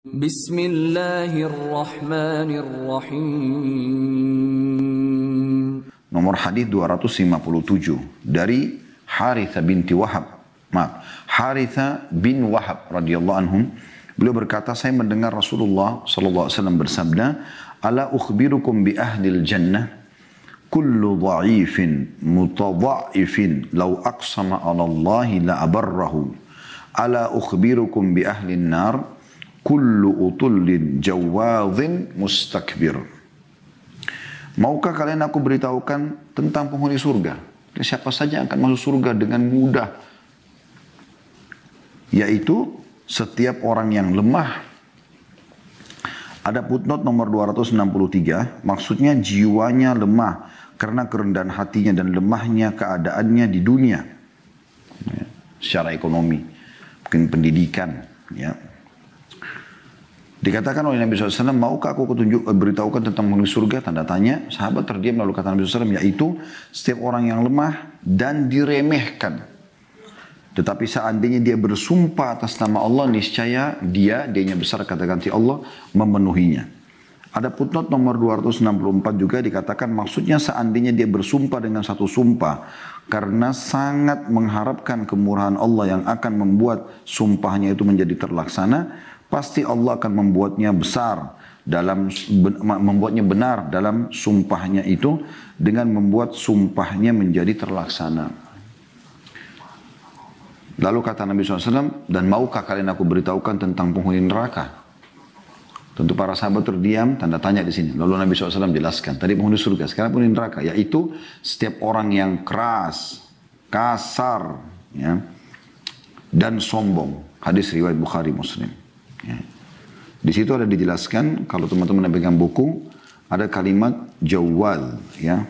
Bismillahirrahmanirrahim. Nomor hadis 257 dari Haritha binti Wahab. Haritha bin Wahab radhiyallahu anhum. Beliau berkata, saya mendengar Rasulullah sallallahu alaihi wasallam bersabda, "Ala ukhbirukum bi ahlil jannah? Kullu dha'ifin mutadha'ifin law aqsama 'ala Allah la abarrahu. Ala ukhbirukum bi ahlin nar? Kullu utullin jawadhin mustakbir." Maukah kalian aku beritahukan tentang penghuni surga? Siapa saja akan masuk surga dengan mudah. Yaitu setiap orang yang lemah. Ada footnote nomor 263, maksudnya jiwanya lemah karena kerendahan hatinya dan lemahnya keadaannya di dunia. Ya, secara ekonomi, mungkin pendidikan. Ya. Dikatakan oleh Nabi SAW, maukah aku beritahukan tentang penghuni surga? Tanda tanya, sahabat terdiam lalu kata Nabi SAW, yaitu setiap orang yang lemah dan diremehkan. Tetapi seandainya dia bersumpah atas nama Allah, niscaya dianya besar kata ganti Allah, memenuhinya. Ada footnote nomor 264 juga dikatakan, maksudnya seandainya dia bersumpah dengan satu sumpah, karena sangat mengharapkan kemurahan Allah yang akan membuat sumpahnya itu menjadi terlaksana, pasti Allah akan membuatnya membuatnya benar dalam sumpahnya itu dengan membuat sumpahnya menjadi terlaksana. Lalu kata Nabi SAW, dan maukah kalian aku beritahukan tentang penghuni neraka? Tentu para sahabat terdiam, tanda tanya di sini. Lalu Nabi SAW jelaskan, tadi penghuni surga, sekarang penghuni neraka, yaitu setiap orang yang keras, kasar, ya, dan sombong. Hadis riwayat Bukhari Muslim. Ya. Di situ ada dijelaskan, kalau teman-teman yang pegang buku, ada kalimat jawad, ya.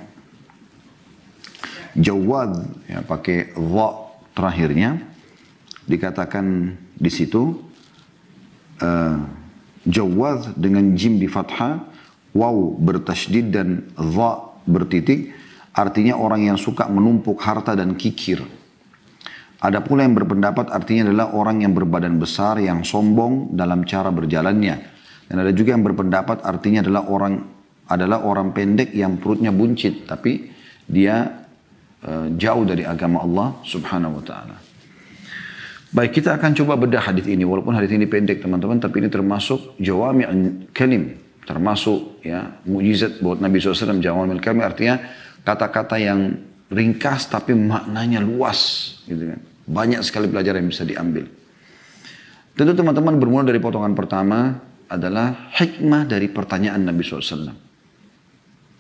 Jawad, ya, pakai dha terakhirnya, dikatakan di situ, jawad dengan jim di fathah, waw bertasydid dan dha bertitik, artinya orang yang suka menumpuk harta dan kikir. Ada pula yang berpendapat artinya adalah orang yang berbadan besar, yang sombong dalam cara berjalannya. Dan ada juga yang berpendapat artinya adalah orang pendek yang perutnya buncit, tapi dia jauh dari agama Allah subhanahu wa ta'ala. Baik, kita akan coba bedah hadis ini. Walaupun hadis ini pendek teman-teman, tapi ini termasuk jawami'ul kalim. Termasuk ya mukjizat buat Nabi SAW. Jawami'ul kalim artinya kata-kata yang ringkas tapi maknanya luas, gitu kan. Banyak sekali pelajaran yang bisa diambil. Tentu teman-teman bermula dari potongan pertama adalah hikmah dari pertanyaan Nabi SAW.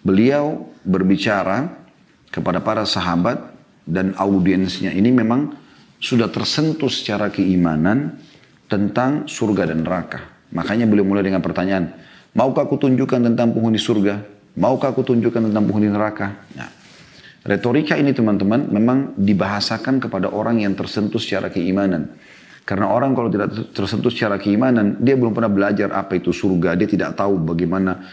Beliau berbicara kepada para sahabat dan audiensnya ini memang sudah tersentuh secara keimanan tentang surga dan neraka. Makanya beliau mulai dengan pertanyaan, maukah aku tunjukkan tentang penghuni surga? Maukah aku tunjukkan tentang penghuni neraka? Nah, retorika ini teman-teman memang dibahasakan kepada orang yang tersentuh secara keimanan. Karena orang kalau tidak tersentuh secara keimanan, dia belum pernah belajar apa itu surga. Dia tidak tahu bagaimana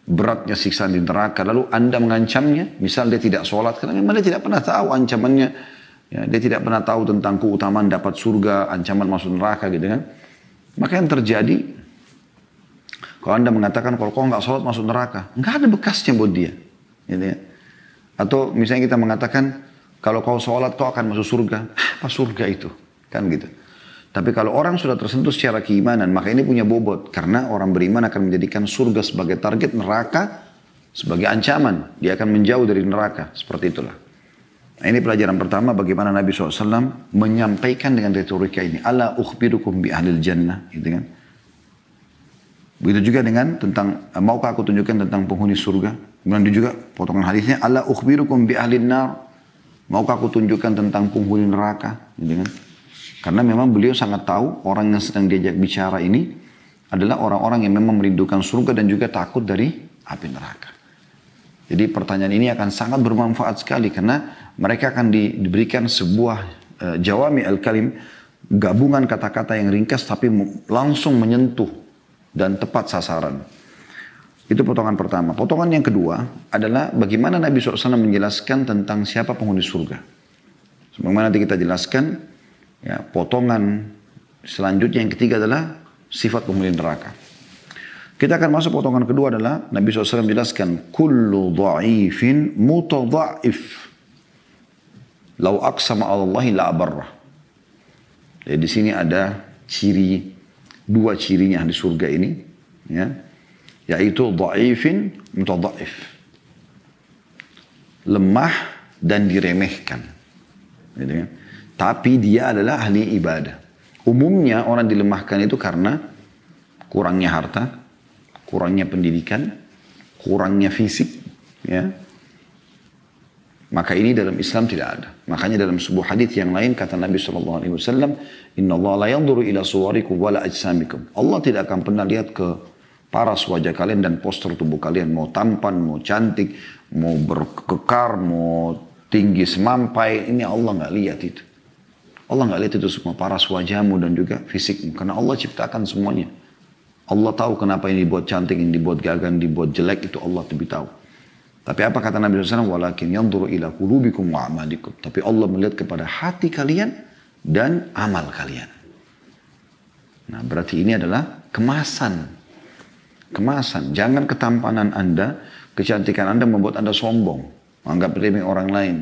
beratnya siksaan di neraka. Lalu Anda mengancamnya, misal dia tidak sholat, karena memang dia tidak pernah tahu ancamannya. Ya, dia tidak pernah tahu tentang keutamaan dapat surga, ancaman masuk neraka gitu kan. Maka yang terjadi, kalau Anda mengatakan kalau kau nggak sholat masuk neraka, nggak ada bekasnya buat dia. Gitu ya. Atau misalnya kita mengatakan, kalau kau sholat kau akan masuk surga. Apa surga itu? Kan gitu. Tapi kalau orang sudah tersentuh secara keimanan, maka ini punya bobot. Karena orang beriman akan menjadikan surga sebagai target, neraka sebagai ancaman. Dia akan menjauh dari neraka. Seperti itulah. Nah, ini pelajaran pertama bagaimana Nabi SAW menyampaikan dengan retorika ini. Ala ukhbirukum bi ahlil jannah. Gitu kan. Begitu juga dengan tentang, maukah aku tunjukkan tentang penghuni surga? Kemudian juga potongan hadisnya, ala ukhbirukum bi ahlin nar. Maukah aku tunjukkan tentang penghuni neraka? Gitu kan? Karena memang beliau sangat tahu orang yang sedang diajak bicara ini adalah orang-orang yang memang merindukan surga dan juga takut dari api neraka. Jadi pertanyaan ini akan sangat bermanfaat sekali karena mereka akan diberikan sebuah jawami al-kalim, gabungan kata-kata yang ringkas tapi langsung menyentuh dan tepat sasaran. Itu potongan pertama. Potongan yang kedua adalah bagaimana Nabi SAW menjelaskan tentang siapa penghuni surga. Sebagaimana nanti kita jelaskan, ya, potongan selanjutnya yang ketiga adalah sifat penghuni neraka. Kita akan masuk potongan kedua adalah Nabi SAW menjelaskan kullu dha'ifin mutadha'if lau aqsama Allahi la abarrah. Jadi di sini ada dua cirinya di surga ini, ya, yaitu dha'ifin mutadha'if, lemah dan diremehkan, gitu kan? Tapi dia adalah ahli ibadah. Umumnya orang dilemahkan itu karena kurangnya harta, kurangnya pendidikan, kurangnya fisik, ya. Maka ini dalam Islam tidak ada. Makanya dalam sebuah hadis yang lain kata Nabi SAW, Inna Allah la yanzuru ila suwarikum wala ajsamikum. Allah tidak akan pernah lihat ke paras wajah kalian dan postur tubuh kalian. Mau tampan, mau cantik, mau berkekar, mau tinggi semampai. Ini Allah nggak lihat itu. Allah nggak lihat itu semua paras wajahmu dan juga fisikmu. Karena Allah ciptakan semuanya. Allah tahu kenapa ini dibuat cantik, ini dibuat gagah, ini dibuat jelek, itu Allah lebih tahu. Tapi apa kata Nabi SAW? Walakin yanzuru ila qulubikum wa amalikum. Tapi Allah melihat kepada hati kalian dan amal kalian. Nah, berarti ini adalah kemasan. Kemasan. Jangan ketampanan Anda, kecantikan Anda membuat Anda sombong. Menganggap remeh orang lain.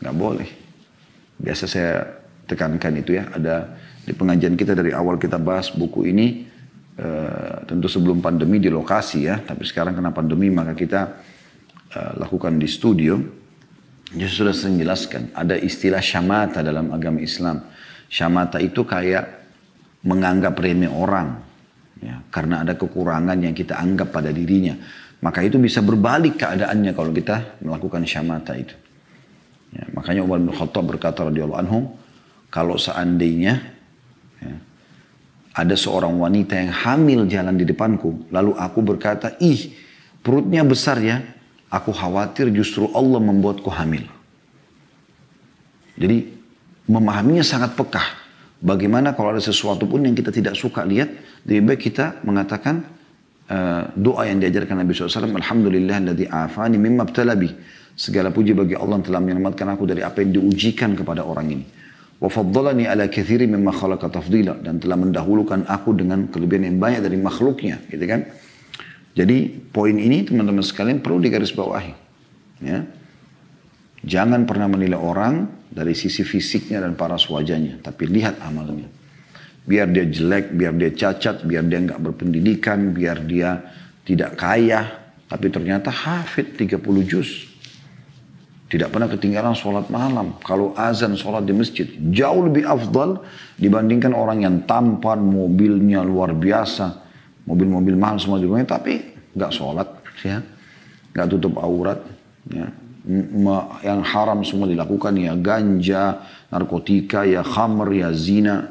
Nggak boleh. Biasa saya tekankan itu ya. Ada di pengajian kita dari awal kita bahas buku ini. Tentu sebelum pandemi di lokasi ya. Tapi sekarang kena pandemi maka kita lakukan di studio. Jadi sudah sering jelaskan. Ada istilah syamata dalam agama Islam. Syamata itu kayak menganggap remeh orang. Ya, karena ada kekurangan yang kita anggap pada dirinya. Maka itu bisa berbalik keadaannya kalau kita melakukan syamata itu. Ya, makanya Umar bin Khattab berkata radhiyallahu anhu, kalau seandainya ya, ada seorang wanita yang hamil jalan di depanku, lalu aku berkata, ih perutnya besar ya, aku khawatir justru Allah membuatku hamil. Jadi memahaminya sangat pekah. Bagaimana kalau ada sesuatu pun yang kita tidak suka lihat, lebih baik kita mengatakan doa yang diajarkan Nabi SAW, Alhamdulillahilladzi afani mimma ibtalabi. Segala puji bagi Allah yang telah menyelamatkan aku dari apa yang diujikan kepada orang ini. Wa faddalani ala katsiri mimma khalaqa tafdila, dan telah mendahulukan aku dengan kelebihan yang banyak dari makhluknya, gitu kan? Jadi poin ini teman-teman sekalian perlu digarisbawahi. Ya. Jangan pernah menilai orang dari sisi fisiknya dan paras wajahnya, tapi lihat amalnya. Biar dia jelek, biar dia cacat, biar dia nggak berpendidikan, biar dia tidak kaya, tapi ternyata hafid 30 juz. Tidak pernah ketinggalan sholat malam. Kalau azan sholat di masjid, jauh lebih afdal dibandingkan orang yang tampan, mobilnya luar biasa. Mobil-mobil mahal semua di rumahnya, tapi nggak sholat, ya, nggak tutup aurat, ya. Yang haram semua dilakukan, ya ganja, narkotika, ya khamr, ya zina,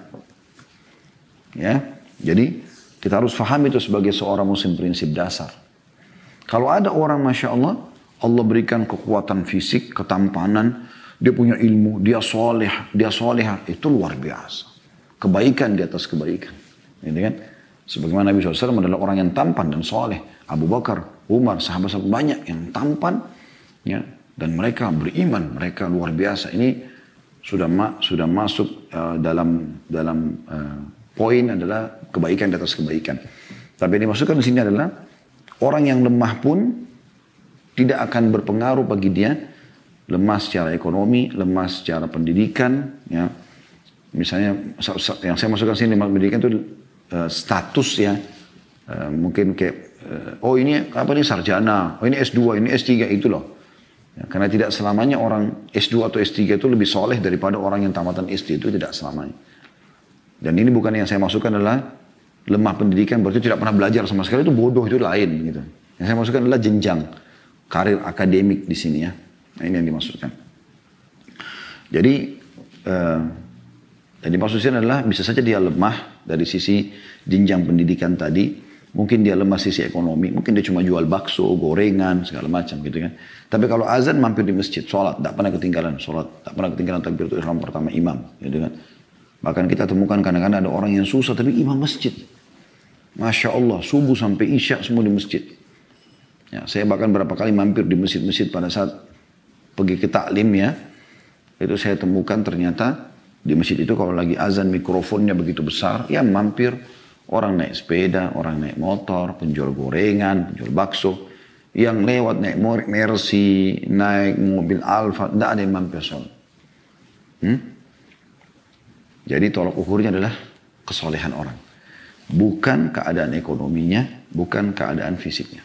ya. Jadi kita harus faham itu sebagai seorang muslim prinsip dasar. Kalau ada orang masya Allah, Allah berikan kekuatan fisik, ketampanan, dia punya ilmu, dia soleh, dia soleha, itu luar biasa. Kebaikan di atas kebaikan, gitu kan? Sebagaimana Nabi SAW adalah orang yang tampan dan soleh. Abu Bakar, Umar, sahabat-sahabat banyak yang tampan, ya, dan mereka beriman, mereka luar biasa. Ini sudah masuk dalam poin adalah kebaikan di atas kebaikan. Tapi yang dimaksudkan di sini adalah orang yang lemah pun tidak akan berpengaruh bagi dia. Lemah secara ekonomi, lemah secara pendidikan, ya. Misalnya yang saya masukkan sini lemah pendidikan itu status, ya, mungkin kayak oh ini apa nih sarjana, oh ini S2, ini S3, itu loh. Ya, karena tidak selamanya orang S2 atau S3 itu lebih soleh daripada orang yang tamatan SD, itu tidak selamanya. Dan ini bukan yang saya masukkan adalah lemah pendidikan berarti tidak pernah belajar sama sekali, itu bodoh, itu lain gitu. Yang saya masukkan adalah jenjang karir akademik di sini, ya. Nah, ini yang dimaksudkan. Jadi yang dimaksudkan adalah bisa saja dia lemah dari sisi jenjang pendidikan tadi, mungkin dia lemah sisi ekonomi, mungkin dia cuma jual bakso, gorengan, segala macam gitu kan. Tapi kalau azan mampir di masjid, sholat, tak pernah ketinggalan sholat, tak pernah ketinggalan takbiratul ihram pertama imam, gitu kan. Bahkan kita temukan kadang-kadang ada orang yang susah tapi imam masjid. Masya Allah, subuh sampai isya semua di masjid. Ya, saya bahkan berapa kali mampir di masjid-masjid pada saat pergi ke taklim, ya. Itu saya temukan ternyata di masjid itu kalau lagi azan mikrofonnya begitu besar, ya mampir Orang naik sepeda, orang naik motor, penjual gorengan, penjual bakso. Yang lewat naik Mercy, naik mobil Alfa, tidak ada yang mampir sholat. Jadi tolak ukurnya adalah kesolehan orang. Bukan keadaan ekonominya, bukan keadaan fisiknya.